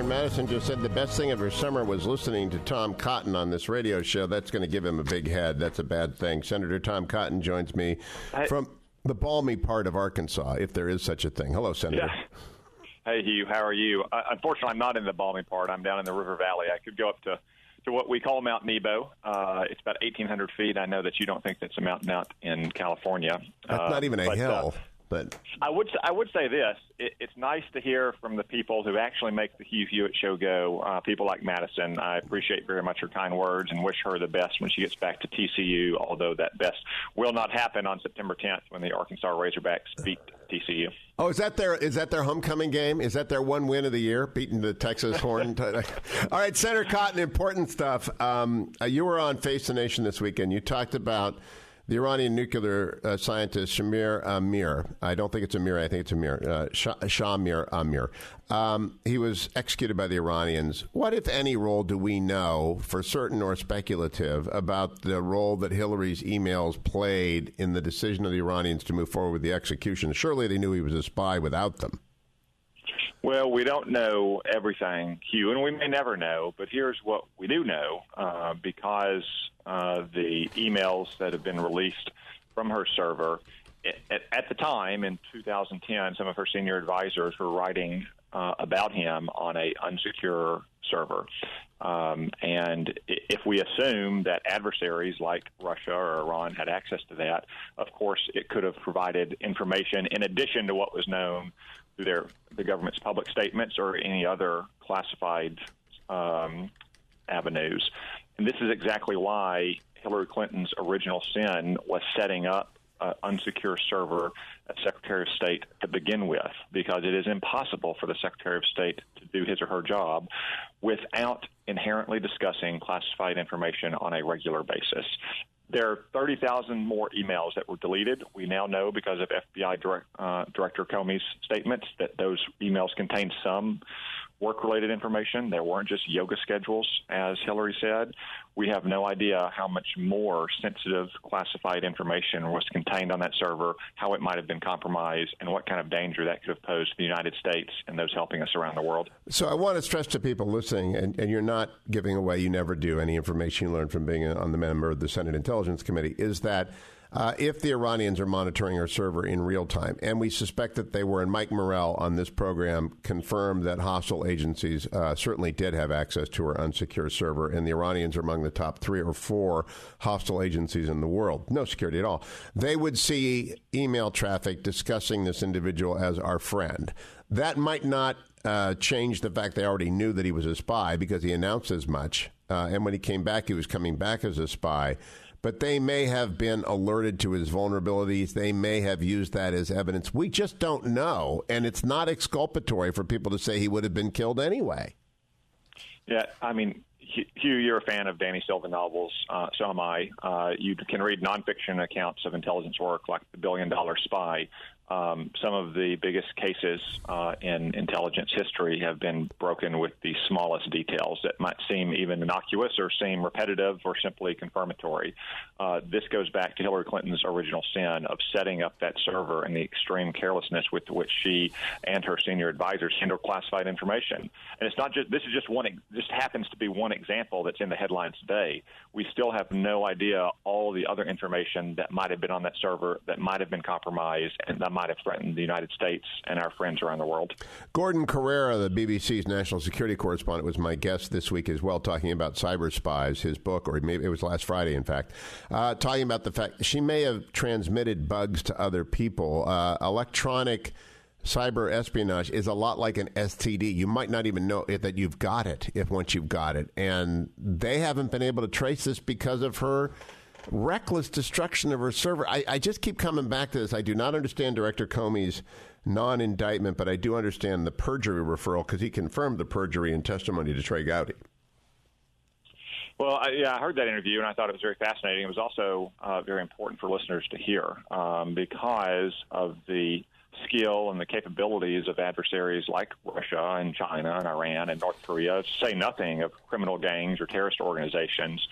Madison just said the best thing of her summer was listening to Tom Cotton on this radio show. That's going to give him a big head. That's a bad thing. Senator Tom Cotton joins me from the balmy part of Arkansas, if there is such a thing. Hello, Senator. Yeah. Hey, Hugh. How are you? Unfortunately, I'm not in the balmy part. I'm down in the River Valley. I could go up to what we call Mount Nebo. It's about 1,800 feet. I know that you don't think that's a mountain out in California. That's not even a hill. But I would say this: it's nice to hear from the people who actually make the Hugh Hewitt show go. People like Madison. I appreciate very much her kind words and wish her the best when she gets back to TCU. Although that best will not happen on September 10th when the Arkansas Razorbacks beat TCU. Oh, is that their homecoming game? Is that their one win of the year, beating the Texas Horn? All right, Senator Cotton, important stuff. You were on Face the Nation this weekend. You talked about the Iranian nuclear scientist Shamir Amir. I don't think it's Amir. I think it's Amir. Shamir Amir. He was executed by the Iranians. What, if any, role do we know, for certain or speculative, about the role that Hillary's emails played in the decision of the Iranians to move forward with the execution? Surely they knew he was a spy without them. Well, we don't know everything, Hugh, and we may never know, but here's what we do know, because the emails that have been released from her server, at the time in 2010, some of her senior advisors were writing about him on a unsecure server. And if we assume that adversaries like Russia or Iran had access to that, of course, it could have provided information in addition to what was known through the government's public statements or any other classified avenues. And this is exactly why Hillary Clinton's original sin was setting up an unsecure server as Secretary of State to begin with, because it is impossible for the Secretary of State to do his or her job without inherently discussing classified information on a regular basis. There are 30,000 more emails that were deleted. We now know, because of FBI Director Comey's statements, that those emails contained some work-related information. There weren't just yoga schedules, as Hillary said. We have no idea how much more sensitive classified information was contained on that server, how it might have been compromised, and what kind of danger that could have posed to the United States and those helping us around the world. So I want to stress to people listening, and you're not giving away, you never do, any information you learned from being on the member of the Senate Intelligence Committee, is that if the Iranians are monitoring our server in real time, and we suspect that they were, and Mike Morrell on this program confirmed that hostile agencies certainly did have access to our unsecure server, and the Iranians are among the top 3 or 4 hostile agencies in the world. No security at all. They would see email traffic discussing this individual as our friend. That might not change the fact they already knew that he was a spy, because he announced as much. And when he came back, he was coming back as a spy. But they may have been alerted to his vulnerabilities. They may have used that as evidence. We just don't know. And it's not exculpatory for people to say he would have been killed anyway. Yeah, I mean, Hugh, you're a fan of Danny Silva novels. So am I. You can read nonfiction accounts of intelligence work like The $1 Billion Spy. Some of the biggest cases in intelligence history have been broken with the smallest details that might seem even innocuous or seem repetitive or simply confirmatory. This goes back to Hillary Clinton's original sin of setting up that server and the extreme carelessness with which she and her senior advisors handled classified information. And it's not just, this is just one, just happens to be one example that's in the headlines today. We still have no idea all the other information that might have been on that server, that might have been compromised, and that might have threatened the United States and our friends around the world. Gordon Carrera, the BBC's national security correspondent, was my guest this week as well, talking about cyber spies, his book, or maybe it was last Friday, in fact, talking about the fact she may have transmitted bugs to other people. Electronic cyber espionage is a lot like an STD. You might not even know that you've got it once you've got it. And they haven't been able to trace this because of her reckless destruction of her server. I just keep coming back to this. I do not understand Director Comey's non-indictment, but I do understand the perjury referral, because he confirmed the perjury in testimony to Trey Gowdy. Well, I heard that interview, and I thought it was very fascinating. It was also very important for listeners to hear because of the skill and the capabilities of adversaries like Russia and China and Iran and North Korea, to say nothing of criminal gangs or terrorist organizations,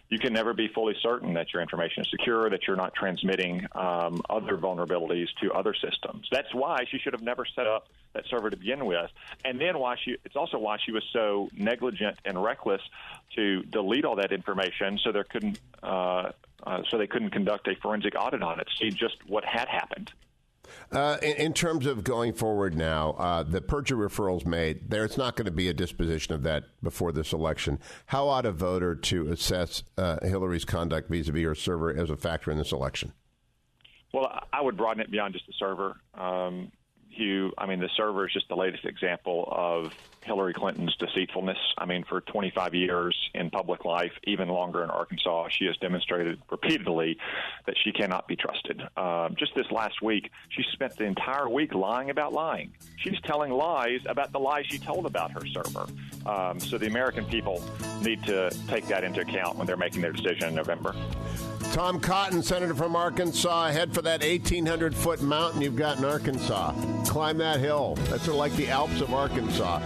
you can never be fully certain that your information is secure, that you're not transmitting other vulnerabilities to other systems. That's why she should have never set up that server to begin with. And then it's also why she was so negligent and reckless to delete all that information so they couldn't conduct a forensic audit on it, see just what had happened. In terms of going forward now, the perjury referrals made, there's not going to be a disposition of that before this election. How ought a voter to assess Hillary's conduct vis-a-vis her server as a factor in this election? Well, I would broaden it beyond just the server. Hugh, the server is just the latest example of Hillary Clinton's deceitfulness. For 25 years in public life, even longer in Arkansas, she has demonstrated repeatedly that she cannot be trusted. Just this last week, she spent the entire week lying about lying. She's telling lies about the lies she told about her server. So the American people need to take that into account when they're making their decision in November. Tom Cotton, Senator from Arkansas, head for that 1,800-foot mountain you've got in Arkansas. Climb that hill. That's like the Alps of Arkansas.